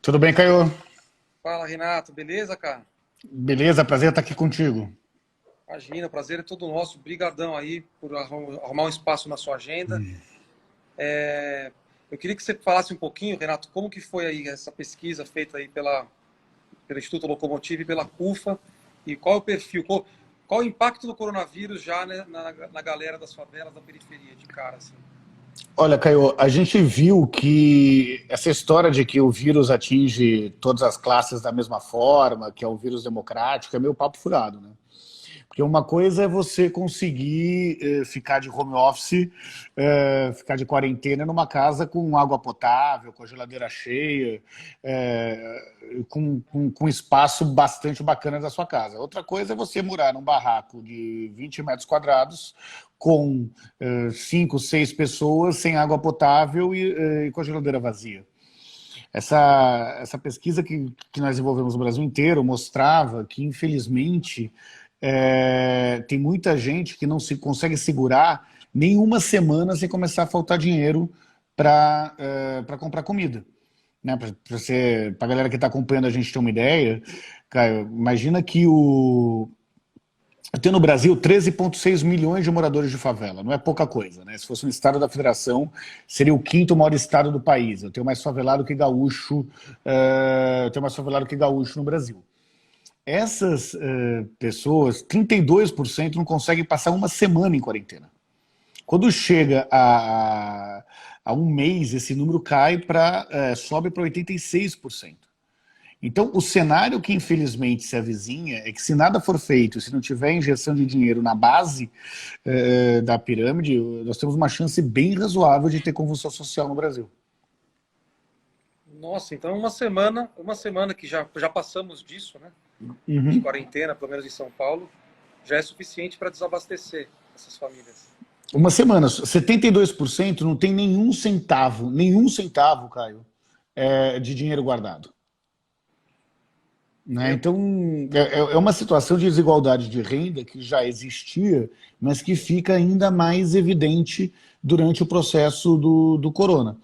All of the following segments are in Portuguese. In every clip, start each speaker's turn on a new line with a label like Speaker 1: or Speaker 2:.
Speaker 1: Tudo bem, Caio?
Speaker 2: Fala, Renato, beleza, cara?
Speaker 1: Beleza, prazer estar aqui contigo.
Speaker 2: Imagina, o prazer é todo nosso. Brigadão aí por arrumar um espaço na sua agenda. Eu queria que você falasse um pouquinho, Renato, como que foi aí essa pesquisa feita aí pelo Instituto Locomotiva e pela CUFA, e qual é o perfil, qual o impacto do coronavírus já, né, na galera das favelas, da periferia, de cara, assim.
Speaker 1: Olha, Caio, a gente viu que essa história de que o vírus atinge todas as classes da mesma forma, que é um vírus democrático, é meio papo furado, né? Porque uma coisa é você conseguir ficar de home office, ficar de quarentena numa casa com água potável, com a geladeira cheia, com espaço bastante bacana da sua casa. Outra coisa é você morar num barraco de 20 metros quadrados com 5, 6 pessoas sem água potável e com a geladeira vazia. Essa pesquisa que nós desenvolvemos no Brasil inteiro mostrava que, infelizmente, tem muita gente que não se consegue segurar nem uma semana sem começar a faltar dinheiro para comprar comida. Né? Para a galera que está acompanhando a gente ter uma ideia, Caio, imagina que tem no Brasil 13,6 milhões de moradores de favela, não é pouca coisa, né? Se fosse um estado da federação, seria o quinto maior estado do país. Eu tenho mais favelado que gaúcho, no Brasil. Essas pessoas, 32% não conseguem passar uma semana em quarentena. Quando chega a um mês, esse número sobe para 86%. Então, o cenário que infelizmente se avizinha é que, se nada for feito, se não tiver injeção de dinheiro na base da pirâmide, nós temos uma chance bem razoável de ter convulsão social no Brasil.
Speaker 2: Nossa, então uma semana que já passamos disso, né? De
Speaker 1: Uhum.
Speaker 2: quarentena, pelo menos em São Paulo, já é suficiente para desabastecer essas famílias.
Speaker 1: Uma semana, 72% não tem nenhum centavo, Caio, de dinheiro guardado. Né?
Speaker 2: Meu,
Speaker 1: Então, é uma situação de desigualdade de renda que já existia, mas que fica ainda mais evidente durante o processo do corona.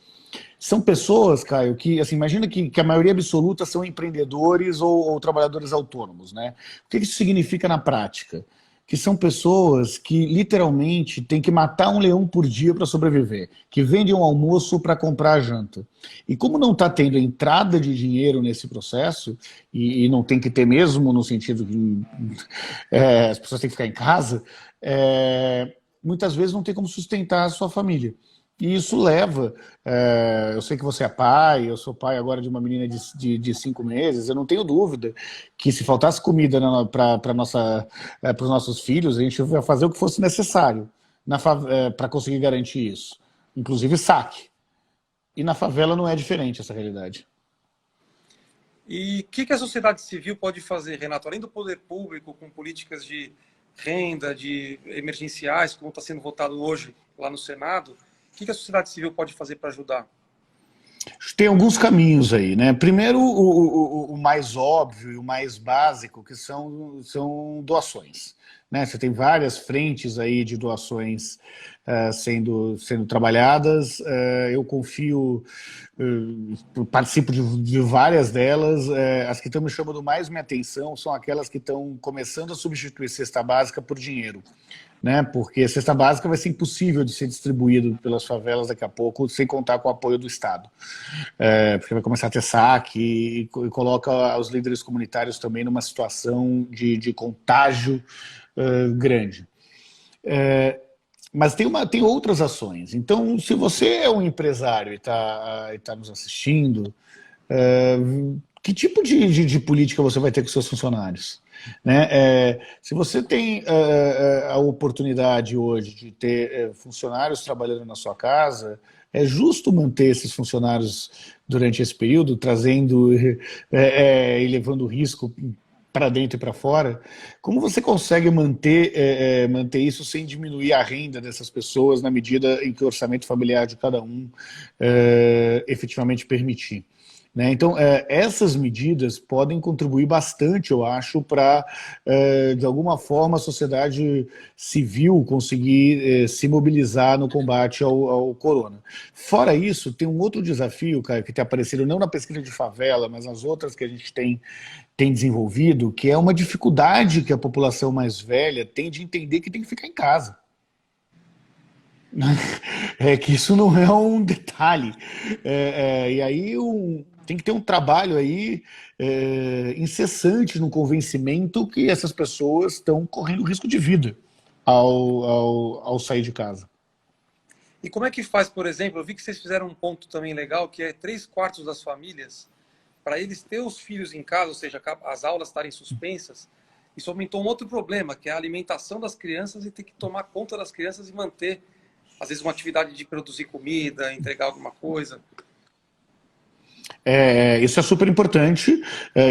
Speaker 1: São pessoas, Caio, que, assim, imagina que a maioria absoluta são empreendedores ou trabalhadores autônomos, né? O que isso significa na prática? Que são pessoas que literalmente têm que matar um leão por dia para sobreviver, que vendem um almoço para comprar a janta. E como não está tendo entrada de dinheiro nesse processo, e não tem que ter mesmo, no sentido que as pessoas têm que ficar em casa, muitas vezes não tem como sustentar a sua família. E isso leva, eu sei que você é pai, eu sou pai agora de uma menina de 5 meses, eu não tenho dúvida que, se faltasse comida para os nossos filhos, a gente ia fazer o que fosse necessário para conseguir garantir isso, inclusive saque. E na favela não é diferente essa realidade.
Speaker 2: e o que a sociedade civil pode fazer, Renato, além do poder público, com políticas de renda, de emergenciais, como está sendo votado hoje lá no Senado, o que a sociedade civil pode fazer para ajudar?
Speaker 1: Tem alguns caminhos aí, né? Primeiro, o mais óbvio e o mais básico, que são doações. Né? Você tem várias frentes aí de doações sendo trabalhadas. Eu confio, participo de várias delas. As que estão me chamando mais minha atenção são aquelas que estão começando a substituir cesta básica por dinheiro. Né? Porque a cesta básica vai ser impossível de ser distribuído pelas favelas daqui a pouco, sem contar com o apoio do Estado. Porque vai começar a ter saque e coloca os líderes comunitários também numa situação de contágio grande. Mas tem outras ações. Então, se você é um empresário e está nos assistindo, que tipo de política você vai ter com seus funcionários? Né? Se você tem a oportunidade hoje de ter funcionários trabalhando na sua casa, é justo manter esses funcionários durante esse período, trazendo e levando risco para dentro e para fora. Como você consegue manter isso sem diminuir a renda dessas pessoas na medida em que o orçamento familiar de cada um efetivamente permitir? né? Então, essas medidas podem contribuir bastante, eu acho, para, de alguma forma, a sociedade civil conseguir se mobilizar no combate ao corona. Fora isso, tem um outro desafio, cara, que tem aparecido não na pesquisa de favela, mas nas outras que a gente tem desenvolvido, que é uma dificuldade que a população mais velha tem de entender que tem que ficar em casa. É que isso não é um detalhe. E aí tem que ter um trabalho aí incessante no convencimento que essas pessoas estão correndo risco de vida ao sair de casa.
Speaker 2: E como é que faz, por exemplo, eu vi que vocês fizeram um ponto também legal, que é 3/4 das famílias, para eles ter os filhos em casa, ou seja, as aulas estarem suspensas, isso aumentou um outro problema, que é a alimentação das crianças e ter que tomar conta das crianças e manter, às vezes, uma atividade de produzir comida, entregar alguma coisa.
Speaker 1: Isso é super importante.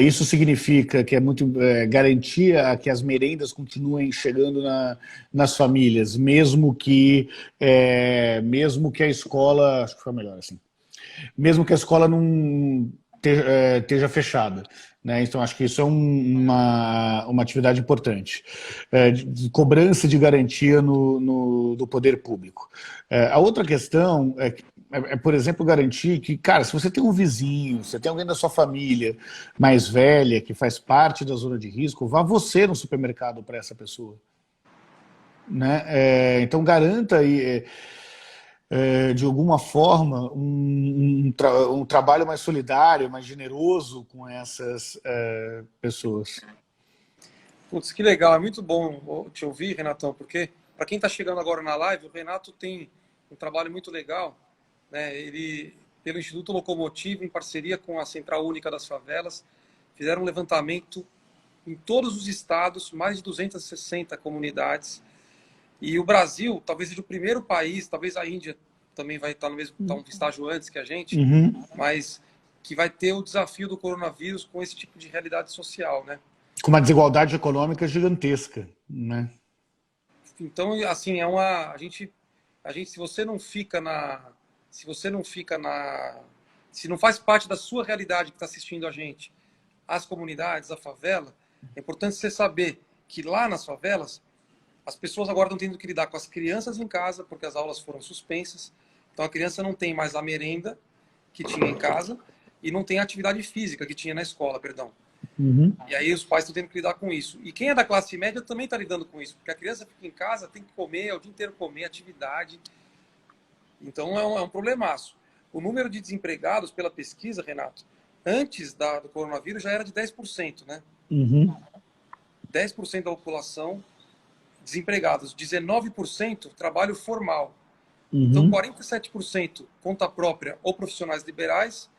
Speaker 1: Isso significa que é muito garantia que as merendas continuem chegando nas famílias, mesmo que a escola, acho que foi melhor assim, mesmo que a escola não esteja fechada. Né? Então, acho que isso é uma atividade importante. De cobrança de garantia do poder público. A outra questão por exemplo, garantir que, cara, se você tem um vizinho, se tem alguém da sua família mais velha que faz parte da zona de risco, vá você no supermercado para essa pessoa. Né? Então, garanta aí, de alguma forma, um trabalho mais solidário, mais generoso com essas pessoas.
Speaker 2: Putz, que legal, é muito bom te ouvir, Renatão, porque para quem está chegando agora na live, o Renato tem um trabalho muito legal, né? Ele, pelo Instituto Locomotivo, em parceria com a Central Única das Favelas, fizeram um levantamento em todos os estados, mais de 260 comunidades. E o Brasil, talvez seja o primeiro país, talvez a Índia também vai estar no mesmo um estágio antes que a gente, mas que vai ter o desafio do coronavírus com esse tipo de realidade social, né?
Speaker 1: Com uma desigualdade econômica gigantesca, né?
Speaker 2: Então, assim, se você não fica se não faz parte da sua realidade que está assistindo a gente, as comunidades, a favela, é importante você saber que lá nas favelas, as pessoas agora estão tendo que lidar com as crianças em casa, porque as aulas foram suspensas, então a criança não tem mais a merenda que tinha em casa e não tem a atividade física que tinha na escola, perdão. E aí os pais estão tendo que lidar com isso. E quem é da classe média também está lidando com isso, porque a criança fica em casa, tem que comer, é o dia inteiro comer, atividade. Então é um problemaço. O número de desempregados pela pesquisa, Renato, antes do coronavírus já era de 10%, né? 10% da população desempregados, 19% trabalho formal. Então 47% conta própria ou profissionais liberais,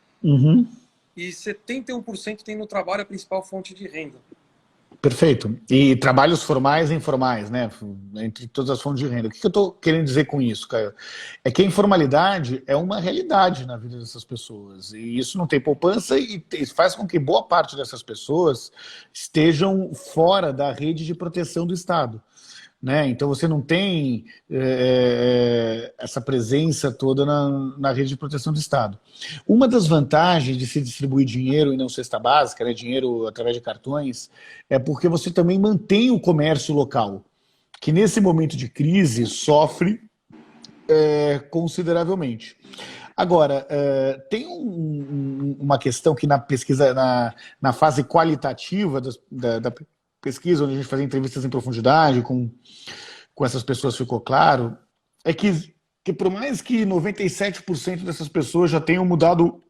Speaker 2: e 71% tem no trabalho a principal fonte de renda.
Speaker 1: Perfeito. E trabalhos formais e informais, né? Entre todas as fontes de renda. O que eu estou querendo dizer com isso, Caio? É que a informalidade é uma realidade na vida dessas pessoas. E isso não tem poupança e faz com que boa parte dessas pessoas estejam fora da rede de proteção do Estado. Né? Então você não tem essa presença toda na rede de proteção do Estado. Uma das vantagens de se distribuir dinheiro e não cesta básica, né, dinheiro através de cartões, é porque você também mantém o comércio local, que nesse momento de crise sofre consideravelmente. Agora, tem uma questão que na pesquisa, na fase qualitativa da pesquisa, onde a gente fazia entrevistas em profundidade com essas pessoas, ficou claro, é que por mais que 97% dessas pessoas já tenham mudado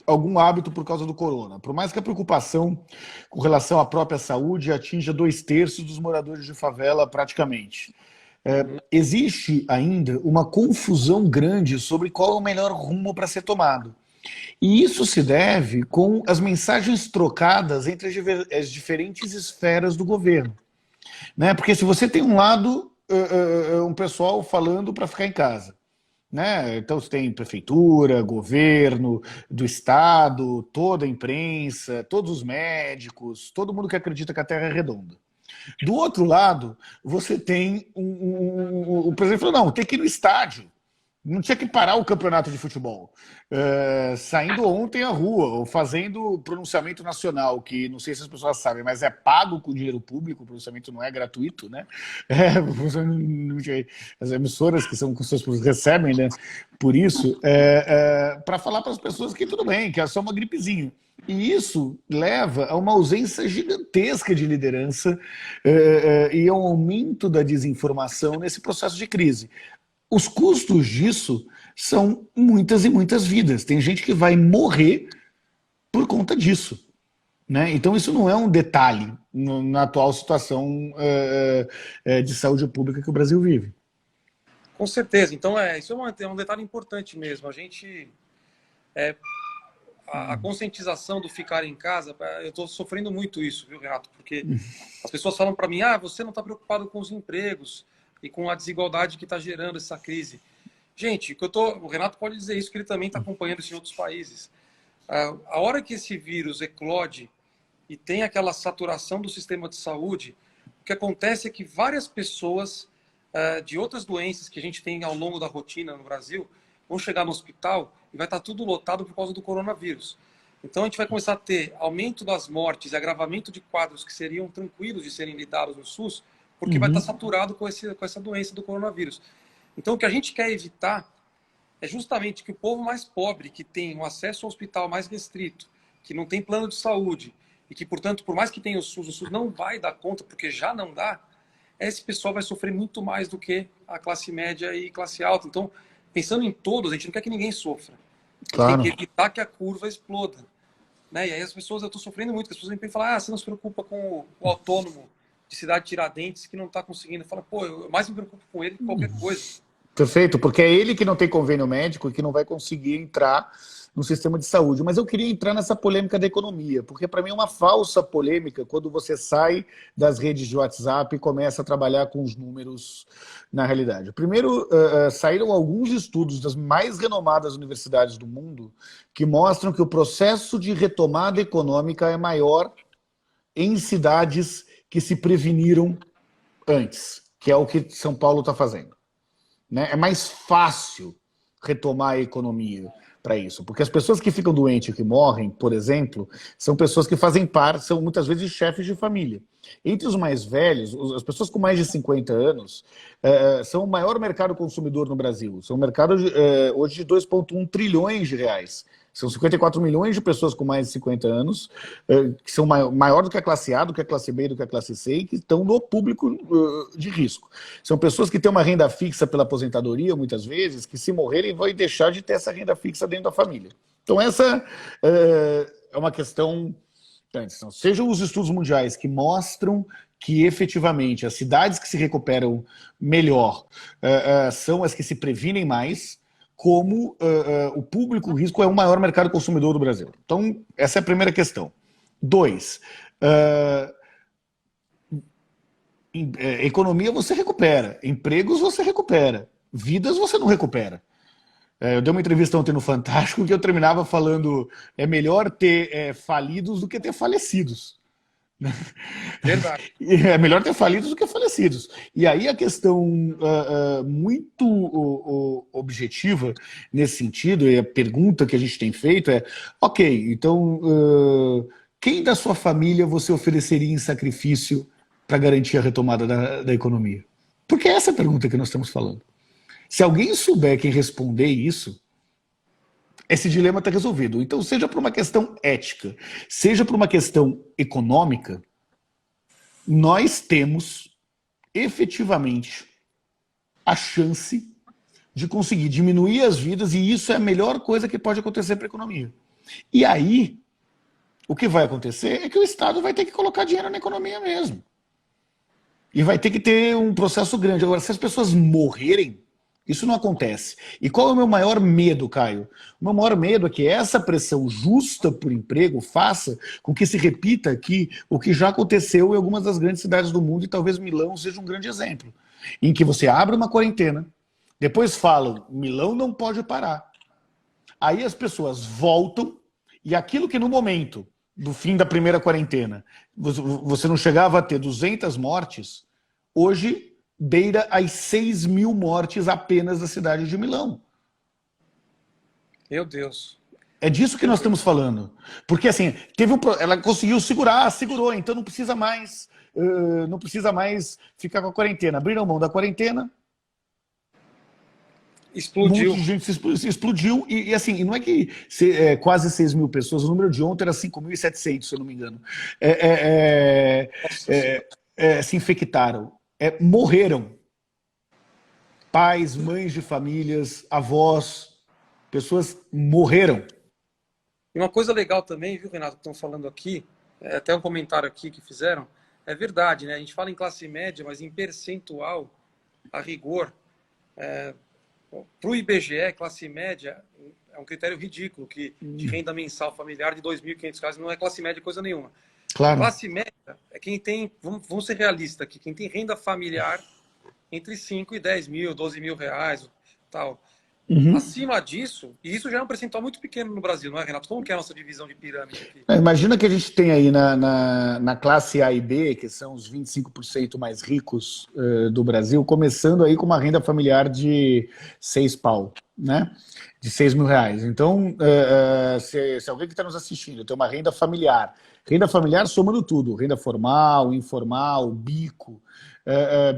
Speaker 1: algum hábito por causa do corona, por mais que a preocupação com relação à própria saúde atinja 2/3 dos moradores de favela praticamente, existe ainda uma confusão grande sobre qual é o melhor rumo para ser tomado. E isso se deve com as mensagens trocadas entre as diferentes esferas do governo. Né? Porque se você tem um lado, um pessoal falando para ficar em casa. Né? Então você tem prefeitura, governo, do Estado, toda a imprensa, todos os médicos, todo mundo que acredita que a Terra é redonda. Do outro lado, você tem o presidente falou, não, tem que ir no estádio. Não tinha que parar o campeonato de futebol. Saindo ontem à rua, ou fazendo pronunciamento nacional, que não sei se as pessoas sabem, mas é pago com dinheiro público, o pronunciamento não é gratuito, né? As emissoras que são com seus recebem, né? Por isso, para falar para as pessoas que tudo bem, que é só uma gripezinha. E isso leva a uma ausência gigantesca de liderança e a um aumento da desinformação nesse processo de crise. Os custos disso são muitas e muitas vidas. Tem gente que vai morrer por conta disso, né? Então isso não é um detalhe na atual situação de saúde pública que o Brasil vive.
Speaker 2: Com certeza. Então, isso é um detalhe importante mesmo. A gente... a conscientização do ficar em casa, eu estou sofrendo muito isso, viu, Renato? Porque as pessoas falam para mim, você não está preocupado com os empregos e com a desigualdade que está gerando essa crise. Gente, o Renato pode dizer isso, que ele também está acompanhando isso em outros países. A hora que esse vírus eclode e tem aquela saturação do sistema de saúde, o que acontece é que várias pessoas de outras doenças que a gente tem ao longo da rotina no Brasil vão chegar no hospital e vai estar tudo lotado por causa do coronavírus. Então a gente vai começar a ter aumento das mortes e agravamento de quadros que seriam tranquilos de serem lidados no SUS, porque vai estar saturado com essa doença do coronavírus. Então o que a gente quer evitar é justamente que o povo mais pobre, que tem um acesso ao hospital mais restrito, que não tem plano de saúde e que, portanto, por mais que tenha o SUS não vai dar conta, porque já não dá, esse pessoal vai sofrer muito mais do que a classe média e classe alta. Então, pensando em todos, a gente não quer que ninguém sofra.
Speaker 1: Claro.
Speaker 2: Tem que evitar que a curva exploda. Né? E aí as pessoas, eu estou sofrendo muito, as pessoas me falam, você não se preocupa com o autônomo de Cidade Tiradentes que não está conseguindo. Fala, eu mais me preocupo com ele que qualquer coisa.
Speaker 1: Perfeito, porque é ele que não tem convênio médico e que não vai conseguir entrar no sistema de saúde. Mas eu queria entrar nessa polêmica da economia, porque para mim é uma falsa polêmica quando você sai das redes de WhatsApp e começa a trabalhar com os números na realidade. Primeiro, saíram alguns estudos das mais renomadas universidades do mundo que mostram que o processo de retomada econômica é maior em cidades que se preveniram antes, que é o que São Paulo está fazendo. Né? É mais fácil retomar a economia para isso, porque as pessoas que ficam doentes e que morrem, por exemplo, são pessoas que fazem parte, são muitas vezes chefes de família. Entre os mais velhos, as pessoas com mais de 50 anos, são o maior mercado consumidor no Brasil. São um mercado hoje de 2,1 trilhões de reais. São 54 milhões de pessoas com mais de 50 anos, que são maior do que a classe A, do que a classe B, do que a classe C, e que estão no público de risco. São pessoas que têm uma renda fixa pela aposentadoria, muitas vezes, que se morrerem vão deixar de ter essa renda fixa dentro da família. Então essa é uma questão... Então, sejam os estudos mundiais que mostram que efetivamente as cidades que se recuperam melhor são as que se previnem mais, como o público risco é o maior mercado consumidor do Brasil. Então, essa é a primeira questão. 2, economia você recupera, empregos você recupera, vidas você não recupera. Eu dei uma entrevista ontem no Fantástico que eu terminava falando é melhor ter falidos do que ter falecidos.
Speaker 2: Verdade.
Speaker 1: É melhor ter falidos do que falecidos. E aí a questão muito objetiva nesse sentido, e a pergunta que a gente tem feito é, ok, então quem da sua família você ofereceria em sacrifício para garantir a retomada da economia? Porque é essa a pergunta que nós estamos falando. Se alguém souber quem responder isso, esse dilema está resolvido. Então, seja por uma questão ética, seja por uma questão econômica, nós temos efetivamente a chance de conseguir diminuir as vidas, e isso é a melhor coisa que pode acontecer para a economia. E aí, o que vai acontecer é que o Estado vai ter que colocar dinheiro na economia mesmo. E vai ter que ter um processo grande. Agora, se as pessoas morrerem, isso não acontece. E qual é o meu maior medo, Caio? O meu maior medo é que essa pressão justa por emprego faça com que se repita aqui o que já aconteceu em algumas das grandes cidades do mundo, e talvez Milão seja um grande exemplo, em que você abre uma quarentena, depois falam, Milão não pode parar. Aí as pessoas voltam, e aquilo que no momento do fim da primeira quarentena você não chegava a ter 200 mortes, hoje beira as 6.000 mortes apenas da cidade de Milão.
Speaker 2: Meu Deus.
Speaker 1: É disso que nós estamos falando. Porque assim, ela conseguiu segurar, segurou, então não precisa mais ficar com a quarentena. Abriram mão da quarentena, um monte
Speaker 2: Explodiu.
Speaker 1: de gente se explodiu, e assim, e não é que quase 6 mil pessoas, o número de ontem era 5.700, se eu não me engano,
Speaker 2: Nossa Senhora.
Speaker 1: se infectaram, morreram. Pais, mães de famílias, avós, pessoas morreram.
Speaker 2: E uma coisa legal também, viu, Renato, que estão falando aqui, até um comentário aqui que fizeram, é verdade, né? A gente fala em classe média, mas em percentual, a rigor, para o IBGE, classe média é um critério ridículo, que de renda mensal familiar de R$ 2.500 não é classe média coisa nenhuma.
Speaker 1: Claro.
Speaker 2: Classe média é quem tem, vamos ser realistas aqui, quem tem renda familiar entre 5 e 10 mil, 12 mil reais, tal.
Speaker 1: Uhum.
Speaker 2: Acima disso, e isso já é um percentual muito pequeno no Brasil, não é, Renato? Como que é a nossa divisão de pirâmide aqui?
Speaker 1: Imagina que a gente tem aí na classe A e B, que são os 25% mais ricos do Brasil, começando aí com uma renda familiar de 6 pau, né? De 6 mil reais. Então, se alguém que está nos assistindo tem uma renda familiar somando tudo, renda formal, informal, bico.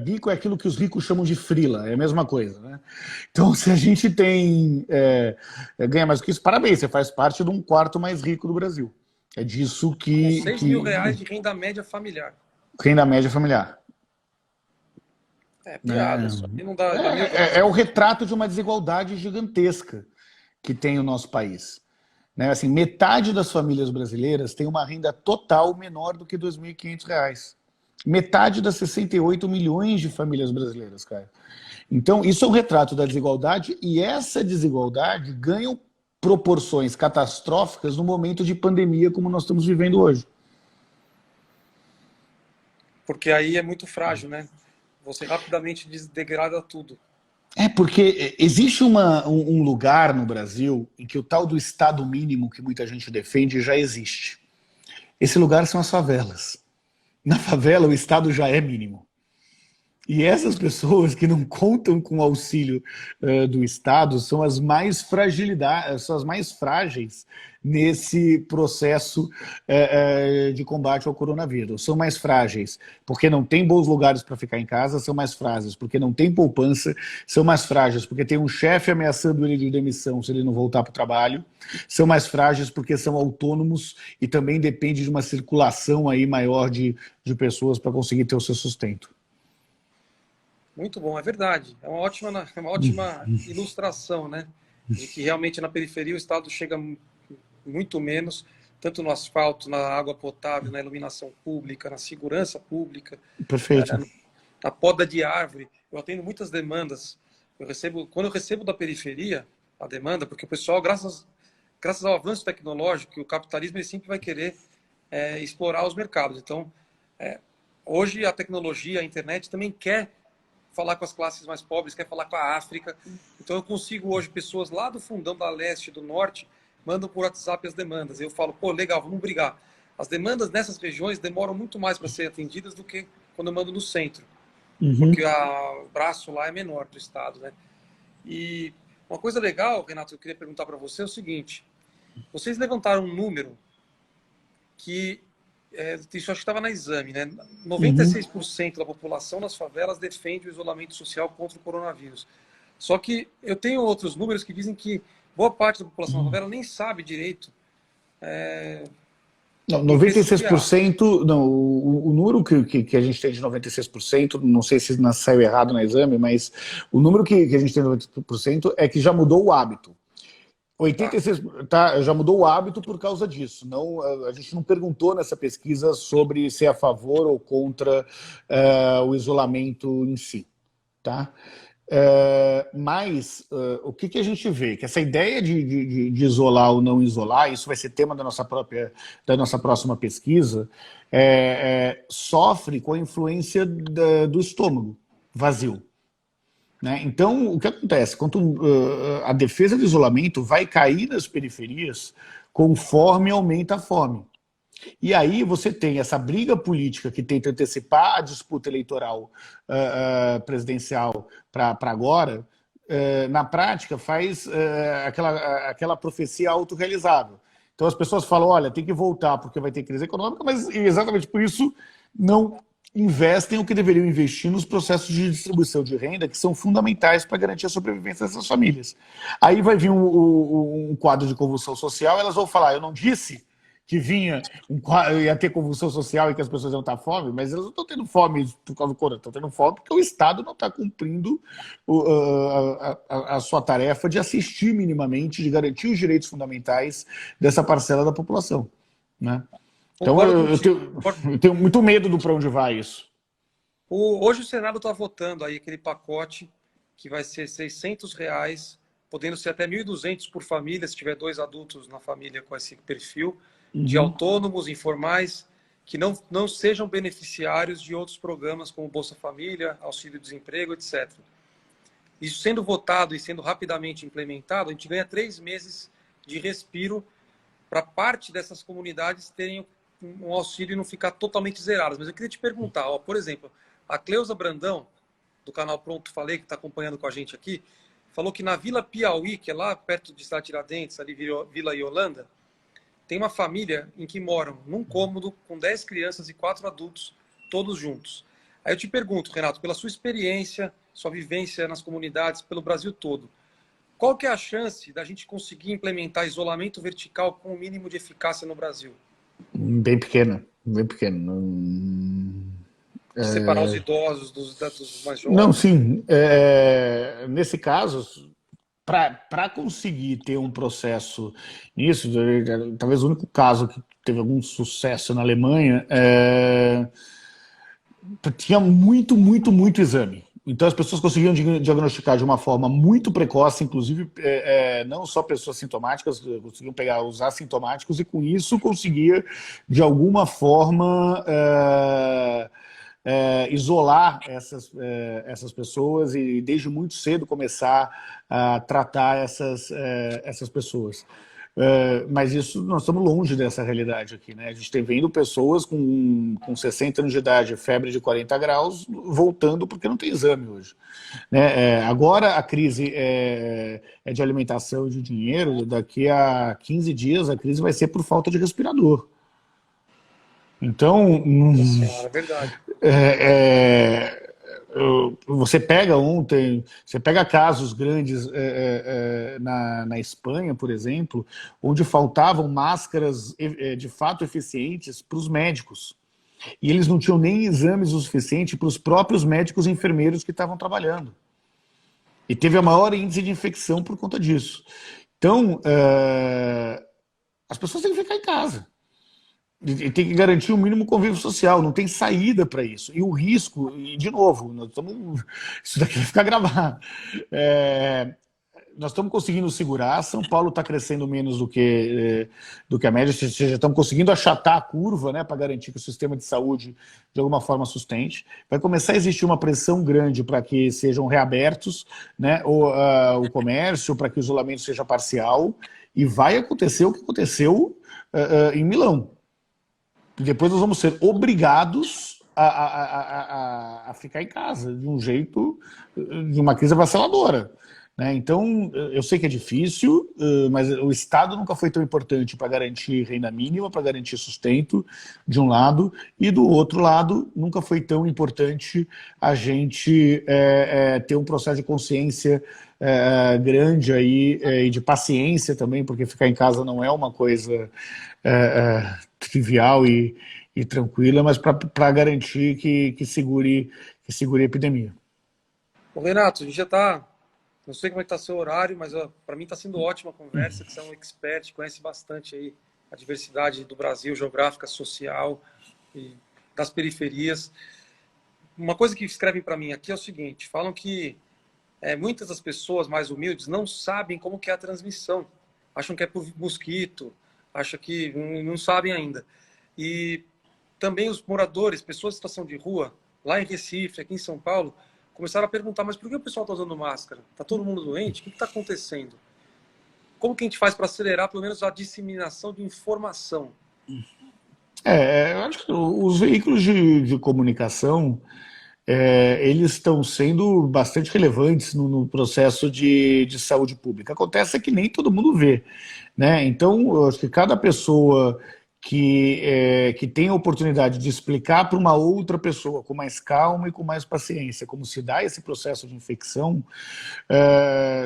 Speaker 1: Bico é aquilo que os ricos chamam de frila, é a mesma coisa, né? Então, se a gente ganha mais do que isso, parabéns, você faz parte de um quarto mais rico do Brasil. É disso
Speaker 2: Com 6 mil reais de renda média familiar.
Speaker 1: Renda média familiar.
Speaker 2: É piada, isso aí não dá mil graus.
Speaker 1: É o retrato de uma desigualdade gigantesca que tem o nosso país. Né? Assim, metade das famílias brasileiras tem uma renda total menor do que R$ 2.500. Metade das 68 milhões de famílias brasileiras, cara. Então, isso é um retrato da desigualdade, e essa desigualdade ganha proporções catastróficas no momento de pandemia como nós estamos vivendo hoje.
Speaker 2: Porque aí é muito frágil, né? Você rapidamente degrada tudo.
Speaker 1: Porque existe um lugar no Brasil em que o tal do Estado mínimo que muita gente defende já existe. Esse lugar são as favelas. Na favela, o Estado já é mínimo. E essas pessoas que não contam com o auxílio do Estado são as mais frágeis nesse processo de combate ao coronavírus. São mais frágeis porque não tem bons lugares para ficar em casa, são mais frágeis porque não tem poupança, são mais frágeis porque tem um chefe ameaçando ele de demissão se ele não voltar para o trabalho, são mais frágeis porque são autônomos e também depende de uma circulação aí maior de pessoas para conseguir ter o seu sustento.
Speaker 2: Muito bom, é verdade. É uma ótima ilustração, né? De que realmente na periferia o Estado chega muito menos, tanto no asfalto, na água potável, na iluminação pública, na segurança pública.
Speaker 1: Perfeito.
Speaker 2: Na poda de árvore. Eu atendo muitas demandas. Quando eu recebo da periferia a demanda, porque o pessoal, graças ao avanço tecnológico, o capitalismo ele sempre vai querer explorar os mercados. Então, hoje a tecnologia, a internet também quer falar com as classes mais pobres, quer falar com a África. Então eu consigo hoje, pessoas lá do fundão, da leste, do norte, mandam por WhatsApp as demandas. Eu falo, pô, legal, vamos brigar. As demandas nessas regiões demoram muito mais para serem atendidas do que quando eu mando no centro. Porque o braço lá é menor do Estado, né? E uma coisa legal, Renato, eu queria perguntar para você é o seguinte. Vocês levantaram um número que isso acho que estava na Exame, né? 96% da população nas favelas defende o isolamento social contra o coronavírus. Só que eu tenho outros números que dizem que boa parte da população da favela nem sabe direito.
Speaker 1: Não, 96%, não, o número que a gente tem de 96%, não sei se saiu errado na Exame, mas o número que a gente tem de 96% é que já mudou o hábito. 86%, já mudou o hábito por causa disso. Não, a gente não perguntou nessa pesquisa sobre ser a favor ou contra o isolamento em si. Tá? Mas o que a gente vê? Que essa ideia de isolar ou não isolar, isso vai ser tema da nossa próxima pesquisa, sofre com a influência do estômago vazio. Né? Então, o que acontece? A defesa do isolamento vai cair nas periferias conforme aumenta a fome. E aí você tem essa briga política que tenta antecipar a disputa eleitoral presidencial para agora, na prática, faz aquela profecia autorrealizável. Então as pessoas falam, olha, tem que voltar porque vai ter crise econômica, mas exatamente por isso não investem o que deveriam investir nos processos de distribuição de renda, que são fundamentais para garantir a sobrevivência dessas famílias. Aí vai vir um quadro de convulsão social, elas vão falar, eu não disse que ia ter convulsão social e que as pessoas iam estar fome, mas elas não estão tendo fome por causa do corona, estão tendo fome porque o Estado não está cumprindo a sua tarefa de assistir minimamente, de garantir os direitos fundamentais dessa parcela da população, né? Então eu tenho muito medo do para onde vai isso.
Speaker 2: Hoje o Senado está votando aí aquele pacote que vai ser R$600, podendo ser até 1.200 por família, se tiver 2 adultos na família com esse perfil, de autônomos, informais, que não sejam beneficiários de outros programas como Bolsa Família, Auxílio-Desemprego, etc. Isso sendo votado e sendo rapidamente implementado, a gente ganha 3 meses de respiro para parte dessas comunidades terem um auxílio e não ficar totalmente zeradas. Mas eu queria te perguntar, por exemplo, a Cleusa Brandão, do canal Pronto Falei, que está acompanhando com a gente aqui, falou que na Vila Piauí, que é lá perto de Cidade Tiradentes, ali Vila Iolanda, tem uma família em que moram num cômodo com 10 crianças e 4 adultos, todos juntos. Aí eu te pergunto, Renato, pela sua experiência, sua vivência nas comunidades, pelo Brasil todo, qual que é a chance da gente conseguir implementar isolamento vertical com o mínimo de eficácia no Brasil?
Speaker 1: Bem pequeno, bem pequeno.
Speaker 2: Separar os idosos dos mais jovens?
Speaker 1: Não, sim. Nesse caso, para conseguir ter um processo nisso, talvez o único caso que teve algum sucesso na Alemanha, tinha muito exame. Então as pessoas conseguiam diagnosticar de uma forma muito precoce, inclusive não só pessoas sintomáticas, conseguiam pegar os assintomáticos e com isso conseguia, de alguma forma, isolar essas pessoas e desde muito cedo começar a tratar essas pessoas. Mas isso, nós estamos longe dessa realidade aqui, né? A gente tem vendo pessoas com 60 anos de idade, febre de 40 graus, voltando porque não tem exame hoje, né? Agora a crise é de alimentação e de dinheiro, daqui a 15 dias a crise vai ser por falta de respirador. Então,
Speaker 2: É verdade.
Speaker 1: Você pega casos grandes na Espanha, por exemplo, onde faltavam máscaras de fato eficientes para os médicos. E eles não tinham nem exames o suficiente para os próprios médicos e enfermeiros que estavam trabalhando. E teve a maior índice de infecção por conta disso. Então, as pessoas têm que ficar em casa. E tem que garantir o mínimo convívio social, não tem saída para isso. E o risco, e de novo, isso daqui vai ficar gravado. Nós estamos conseguindo segurar, São Paulo está crescendo menos do que a média, ou seja, estamos conseguindo achatar a curva, né, para garantir que o sistema de saúde de alguma forma sustente. Vai começar a existir uma pressão grande para que sejam reabertos, né, o comércio, para que o isolamento seja parcial, e vai acontecer o que aconteceu em Milão. Depois nós vamos ser obrigados a ficar em casa, de um jeito, de uma crise avassaladora, né? Então, eu sei que é difícil, mas o Estado nunca foi tão importante para garantir renda mínima, para garantir sustento, de um lado, e do outro lado, nunca foi tão importante a gente ter um processo de consciência grande aí, e de paciência também, porque ficar em casa não é uma coisa trivial e tranquila, mas para garantir que segure a epidemia.
Speaker 2: Ô, Renato, a gente já está... Não sei como é que está seu horário, mas para mim está sendo ótima a conversa, que você é um expert, conhece bastante aí a diversidade do Brasil, geográfica, social e das periferias. Uma coisa que escrevem para mim aqui é o seguinte, falam que muitas das pessoas mais humildes não sabem como que é a transmissão, acham que é por mosquito, acham que não sabem ainda. E também os moradores, pessoas em situação de rua, lá em Recife, aqui em São Paulo, começaram a perguntar, mas por que o pessoal está usando máscara? Está todo mundo doente? O que está acontecendo? Como que a gente faz para acelerar, pelo menos, a disseminação de informação?
Speaker 1: Eu acho que os veículos de comunicação, eles estão sendo bastante relevantes no processo de saúde pública. Acontece que nem todo mundo vê, né? Então, eu acho que cada pessoa que tem a oportunidade de explicar para uma outra pessoa com mais calma e com mais paciência como se dá esse processo de infecção,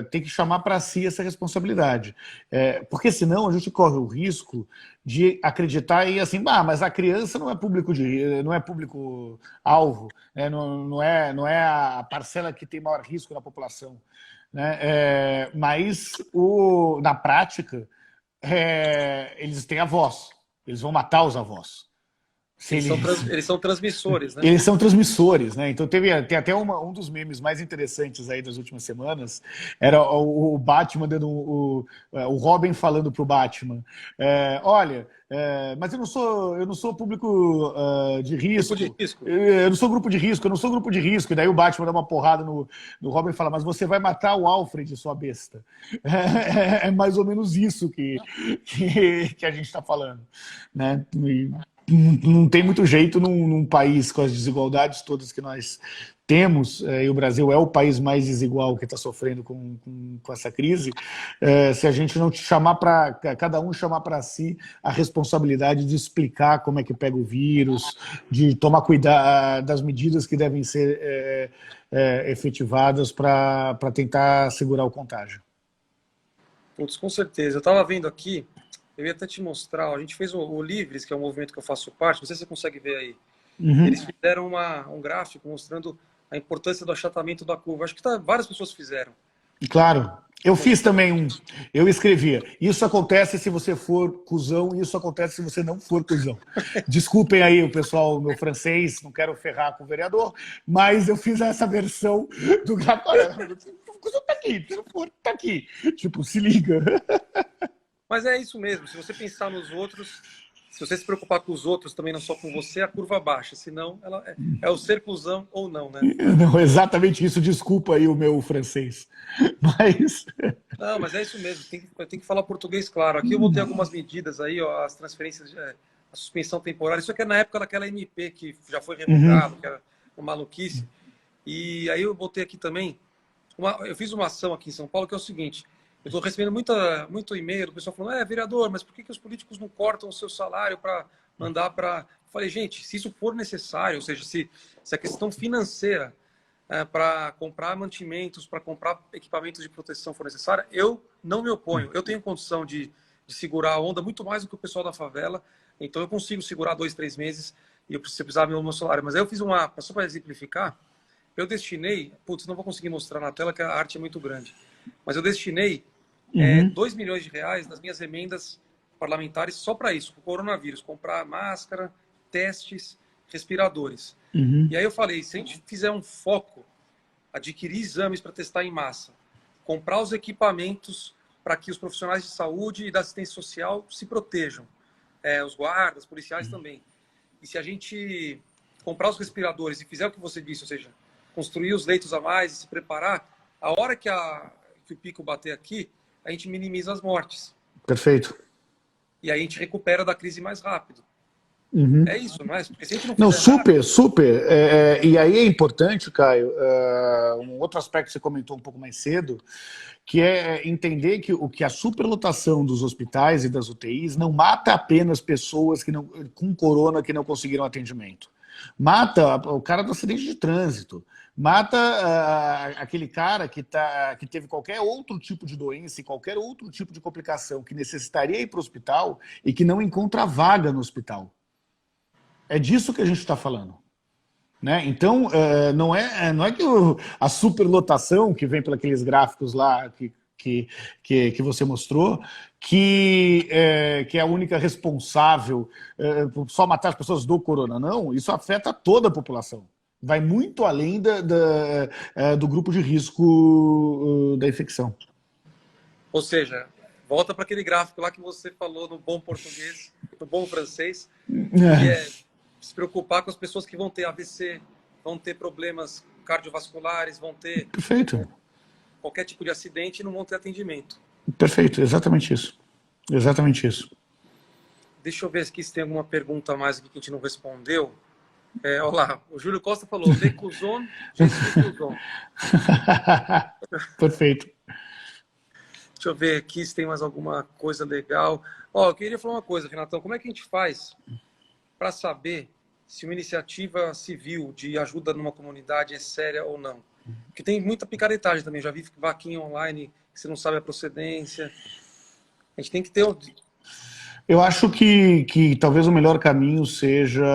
Speaker 1: tem que chamar para si essa responsabilidade. Porque senão a gente corre o risco de acreditar e assim, mas a criança não é público-alvo, né? Não é a parcela que tem maior risco na população, né? Mas na prática, eles têm a voz. Eles vão matar os avós.
Speaker 2: Eles são transmissores, né?
Speaker 1: Eles são transmissores, né? Então tem até um dos memes mais interessantes aí das últimas semanas, era o Batman dando o Robin falando pro Batman, olha, mas eu não sou público de risco.
Speaker 2: Grupo de risco.
Speaker 1: Eu não sou grupo de risco, eu não sou grupo de risco. E daí o Batman dá uma porrada no Robin e fala, mas você vai matar o Alfred, sua besta. É mais ou menos isso que a gente está falando, né? Não tem muito jeito num país com as desigualdades todas que nós temos, e o Brasil é o país mais desigual que está sofrendo com essa crise, se a gente não cada um chamar para si a responsabilidade de explicar como é que pega o vírus, de tomar cuidado das medidas que devem ser efetivadas para tentar segurar o contágio.
Speaker 2: Putz, com certeza. Eu estava vendo aqui, eu ia até te mostrar, a gente fez o Livres, que é um movimento que eu faço parte, não sei se você consegue ver aí.
Speaker 1: Uhum.
Speaker 2: Eles fizeram um gráfico mostrando a importância do achatamento da curva. Acho que várias pessoas fizeram.
Speaker 1: Claro. Eu fiz também eu escrevia, isso acontece se você for cuzão, e isso acontece se você não for cuzão. Desculpem aí o pessoal, meu francês, não quero ferrar com o vereador, mas eu fiz essa versão do gráfico. Olha, o cuzão tá aqui, se não for, tá aqui. Tipo, se liga.
Speaker 2: Mas é isso mesmo, se você pensar nos outros, se você se preocupar com os outros, também não só com você, a curva baixa, senão ela é o ser cuzão ou não, né?
Speaker 1: Não, exatamente isso, desculpa aí o meu francês, mas...
Speaker 2: Não, mas é isso mesmo, tem que falar português claro. Aqui eu botei algumas medidas aí, ó, as transferências, a suspensão temporária, isso aqui é na época daquela MP que já foi revogado, que era uma maluquice, e aí eu botei aqui também, eu fiz uma ação aqui em São Paulo que é o seguinte: eu estou recebendo muito e-mail do pessoal falando, vereador, mas por que os políticos não cortam o seu salário para mandar para... Falei, gente, se isso for necessário, ou seja, se a questão financeira para comprar mantimentos, para comprar equipamentos de proteção for necessária, eu não me oponho. Eu tenho condição de segurar a onda muito mais do que o pessoal da favela, então eu consigo segurar 2, 3 meses e eu preciso precisar do meu salário. Mas aí eu fiz só para exemplificar, eu destinei, não vou conseguir mostrar na tela que a arte é muito grande, mas eu destinei 2 milhões de reais nas minhas emendas parlamentares só para isso, para o coronavírus, comprar máscara, testes, respiradores. E aí eu falei, se a gente fizer um foco, adquirir exames para testar em massa, comprar os equipamentos para que os profissionais de saúde e da assistência social se protejam, os guardas, policiais também. E se a gente comprar os respiradores e fizer o que você disse, ou seja, construir os leitos a mais e se preparar, a hora que o pico bater aqui, a gente minimiza as mortes.
Speaker 1: Perfeito.
Speaker 2: E aí a gente recupera da crise mais rápido. É isso, não é? Porque se a gente
Speaker 1: não super. E aí é importante, Caio, um outro aspecto que você comentou um pouco mais cedo, que é entender que a superlotação dos hospitais e das UTIs não mata apenas pessoas com corona que não conseguiram atendimento. Mata o cara do acidente de trânsito, mata aquele cara que teve qualquer outro tipo de doença e qualquer outro tipo de complicação que necessitaria ir para o hospital e que não encontra vaga no hospital. É disso que a gente está falando. Né? Então, não é que a superlotação que vem pelos gráficos lá que você mostrou, que é a única responsável por só matar as pessoas do corona. Não, isso afeta toda a população. Vai muito além do grupo de risco da infecção.
Speaker 2: Ou seja, volta para aquele gráfico lá que você falou no bom português, no bom francês, que é se preocupar com as pessoas que vão ter AVC, vão ter problemas cardiovasculares, vão ter qualquer tipo de acidente e não vão ter atendimento.
Speaker 1: Perfeito, exatamente isso. Exatamente isso.
Speaker 2: Deixa eu ver aqui se tem alguma pergunta a mais aqui que a gente não respondeu. Olha lá, o Júlio Costa falou, Le Cuzon, je suis Cuzon.
Speaker 1: Perfeito.
Speaker 2: Deixa eu ver aqui se tem mais alguma coisa legal. Ó, eu queria falar uma coisa, Renatão, como é que a gente faz para saber se uma iniciativa civil de ajuda numa comunidade é séria ou não? Porque tem muita picaretagem também, já vi vaquinha online que você não sabe a procedência. A gente tem que ter...
Speaker 1: Eu acho que talvez o melhor caminho seja...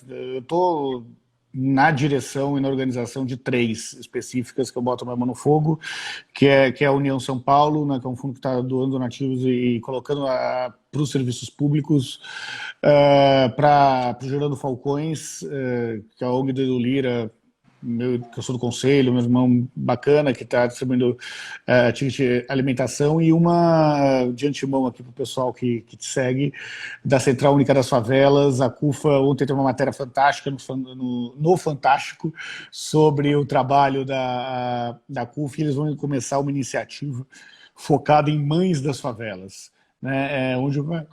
Speaker 1: Eu estou na direção e na organização de 3 específicas que eu boto a mão no fogo, que é a União São Paulo, né, que é um fundo que está doando donativos e colocando para os serviços públicos, para o Gerando Falcões, que é a ONG do Lira, que eu sou do conselho, meu irmão bacana, que está distribuindo ticket alimentação, e uma de antemão aqui para o pessoal que te segue, da Central Única das Favelas. A CUFA ontem teve uma matéria fantástica no Fantástico sobre o trabalho da CUFA, e eles vão começar uma iniciativa focada em mães das favelas, né, onde vai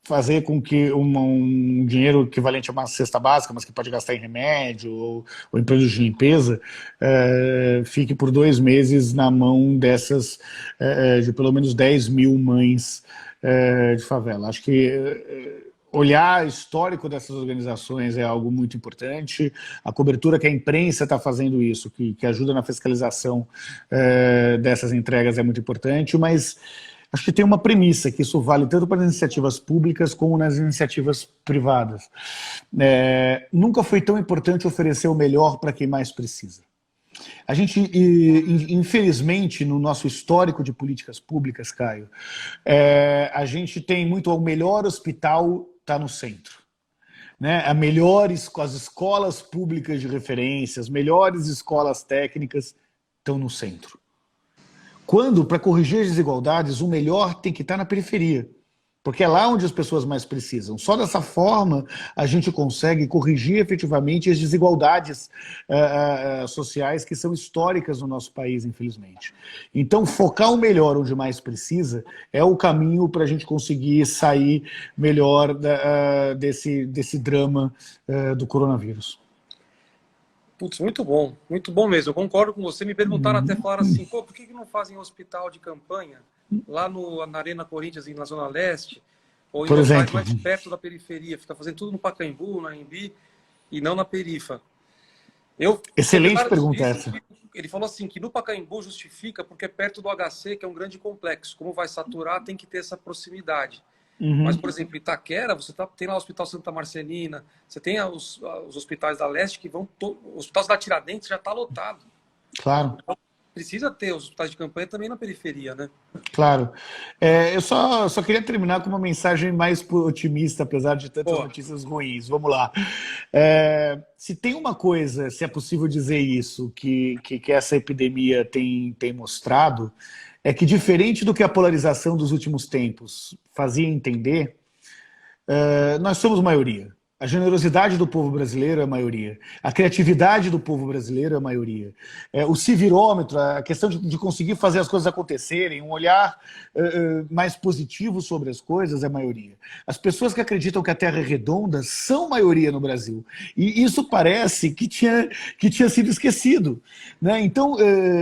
Speaker 1: fazer com que um dinheiro equivalente a uma cesta básica, mas que pode gastar em remédio ou em produtos de limpeza, fique por 2 meses na mão dessas, de pelo menos 10 mil mães de favela. Acho que olhar histórico dessas organizações é algo muito importante. A cobertura que a imprensa está fazendo isso, que ajuda na fiscalização dessas entregas, é muito importante, mas acho que tem uma premissa, que isso vale tanto para as iniciativas públicas como nas iniciativas privadas. Nunca foi tão importante oferecer o melhor para quem mais precisa. A gente, infelizmente, no nosso histórico de políticas públicas, Caio, a gente tem muito o melhor hospital está no centro, né? As escolas públicas de referência, as melhores escolas técnicas estão no centro. Quando, para corrigir as desigualdades, o melhor tem que estar na periferia, porque é lá onde as pessoas mais precisam. Só dessa forma a gente consegue corrigir efetivamente as desigualdades sociais que são históricas no nosso país, infelizmente. Então, focar o melhor onde mais precisa é o caminho para a gente conseguir sair melhor desse drama do coronavírus.
Speaker 2: Putz, muito bom mesmo. Eu concordo com você. Me perguntaram até, falaram assim, pô, por que não fazem hospital de campanha lá na Arena Corinthians, na Zona Leste, ou em
Speaker 1: Por
Speaker 2: locais
Speaker 1: exemplo,
Speaker 2: mais perto da periferia? Fica fazendo tudo no Pacaembu, na Anhembi, e não na perifa.
Speaker 1: Excelente pergunta essa.
Speaker 2: Ele falou assim, que no Pacaembu justifica porque é perto do HC, que é um grande complexo. Como vai saturar, tem que ter essa proximidade. Mas, por exemplo, Itaquera, você tem lá o Hospital Santa Marcelina, você tem os hospitais da Leste que vão... O Hospital da Tiradentes já está lotado.
Speaker 1: Claro.
Speaker 2: Então, precisa ter os hospitais de campanha também na periferia, né?
Speaker 1: Claro. Eu só queria terminar com uma mensagem mais otimista, apesar de tantas notícias ruins. Vamos lá. Se tem uma coisa, se é possível dizer isso, que essa epidemia tem mostrado, é que, diferente do que a polarização dos últimos tempos fazia entender, nós somos maioria. A generosidade do povo brasileiro é a maioria. A criatividade do povo brasileiro é a maioria. O civirômetro, a questão de conseguir fazer as coisas acontecerem, um olhar mais positivo sobre as coisas é a maioria. As pessoas que acreditam que a Terra é redonda são maioria no Brasil. E isso parece que tinha sido esquecido, né? Então,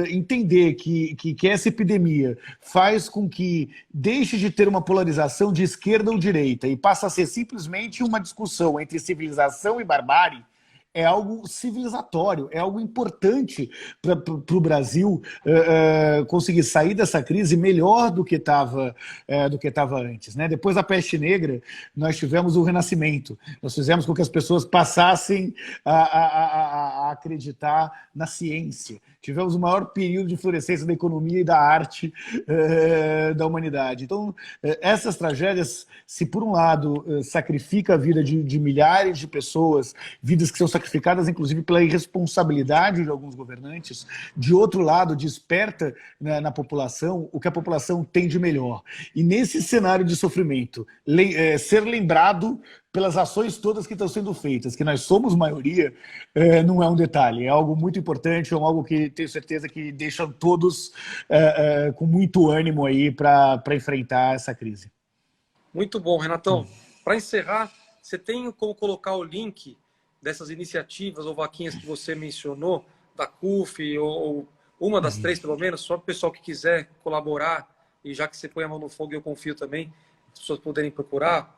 Speaker 1: entender que essa epidemia faz com que deixe de ter uma polarização de esquerda ou direita e passa a ser simplesmente uma discussão entre civilização e barbárie, é algo civilizatório, é algo importante para o Brasil conseguir sair dessa crise melhor do que estava antes, né? Depois da peste negra, nós tivemos o renascimento. Nós fizemos com que as pessoas passassem a acreditar na ciência. Tivemos o maior período de florescência da economia e da arte da humanidade. Então, essas tragédias, se por um lado sacrifica a vida de milhares de pessoas, vidas que são sacrificadas inclusive pela irresponsabilidade de alguns governantes, de outro lado desperta na população o que a população tem de melhor. E nesse cenário de sofrimento, ser lembrado pelas ações todas que estão sendo feitas, que nós somos maioria, não é um detalhe, é algo muito importante, é algo que tenho certeza que deixa todos com muito ânimo aí para enfrentar essa crise.
Speaker 2: Muito bom, Renatão. Para encerrar, você tem como colocar o link dessas iniciativas ou vaquinhas que você mencionou, da CUF, ou uma das três, pelo menos, só para o pessoal que quiser colaborar, e já que você põe a mão no fogo, eu confio também, as pessoas poderem procurar.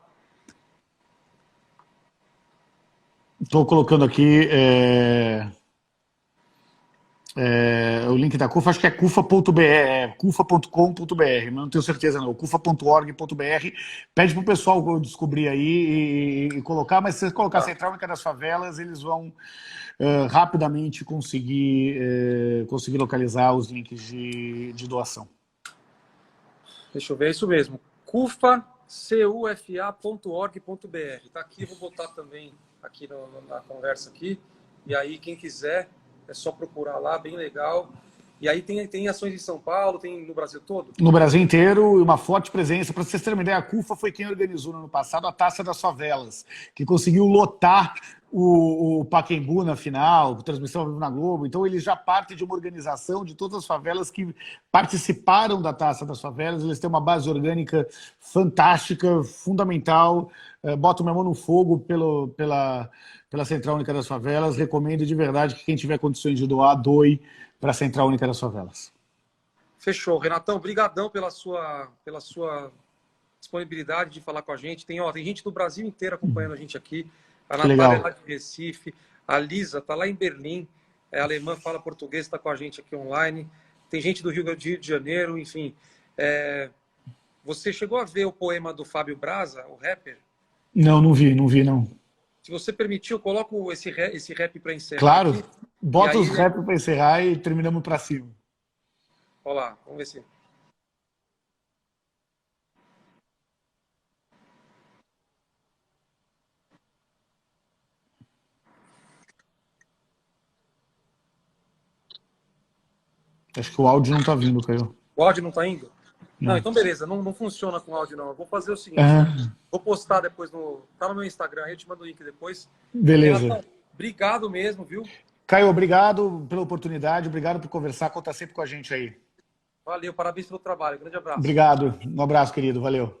Speaker 1: Estou colocando aqui o link da CUFA, acho que é cufa.br, cufa.com.br, mas não tenho certeza não, cufa.org.br. Pede para o pessoal descobrir aí e colocar, mas se você colocar Central Única das Favelas, eles vão rapidamente conseguir localizar os links de doação.
Speaker 2: Deixa eu ver, é isso mesmo. cufa.org.br. Tá aqui, eu vou botar também aqui na conversa aqui. E aí, quem quiser, é só procurar lá, bem legal. E aí tem ações em São Paulo, tem no Brasil todo?
Speaker 1: No Brasil inteiro, e uma forte presença. Para vocês terem uma ideia, a CUFA foi quem organizou no ano passado a Taça das Favelas, que conseguiu lotar o Pacaembu na final, transmissão ao vivo na Globo. Então, eles já partem de uma organização de todas as favelas que participaram da Taça das Favelas. Eles têm uma base orgânica fantástica, fundamental. Boto minha mão no fogo pela Central Única das Favelas. Recomendo de verdade que quem tiver condições de doar, doe para a Central Única das Favelas.
Speaker 2: Fechou. Renatão, brigadão pela sua disponibilidade de falar com a gente. Tem gente do Brasil inteiro acompanhando a gente aqui. A Natália é lá de Recife, a Lisa está lá em Berlim, é alemã, fala português, está com a gente aqui online. Tem gente do Rio de Janeiro, enfim. Você chegou a ver o poema do Fábio Braza, o rapper?
Speaker 1: Não vi, não.
Speaker 2: Se você permitir, eu coloco esse rap para encerrar.
Speaker 1: Claro,
Speaker 2: aqui,
Speaker 1: bota os rap para encerrar e terminamos para cima.
Speaker 2: Olha lá, vamos ver se...
Speaker 1: Acho que o áudio não está vindo, Caio.
Speaker 2: O áudio não está indo? Não, então beleza, não funciona com áudio não. Eu vou fazer o seguinte, vou postar depois tá no meu Instagram, eu te mando o link depois.
Speaker 1: Beleza.
Speaker 2: Renatão, obrigado mesmo, viu?
Speaker 1: Caio, obrigado pela oportunidade, obrigado por conversar, conta sempre com a gente aí.
Speaker 2: Valeu, parabéns pelo trabalho, grande abraço.
Speaker 1: Obrigado, um abraço, querido, valeu.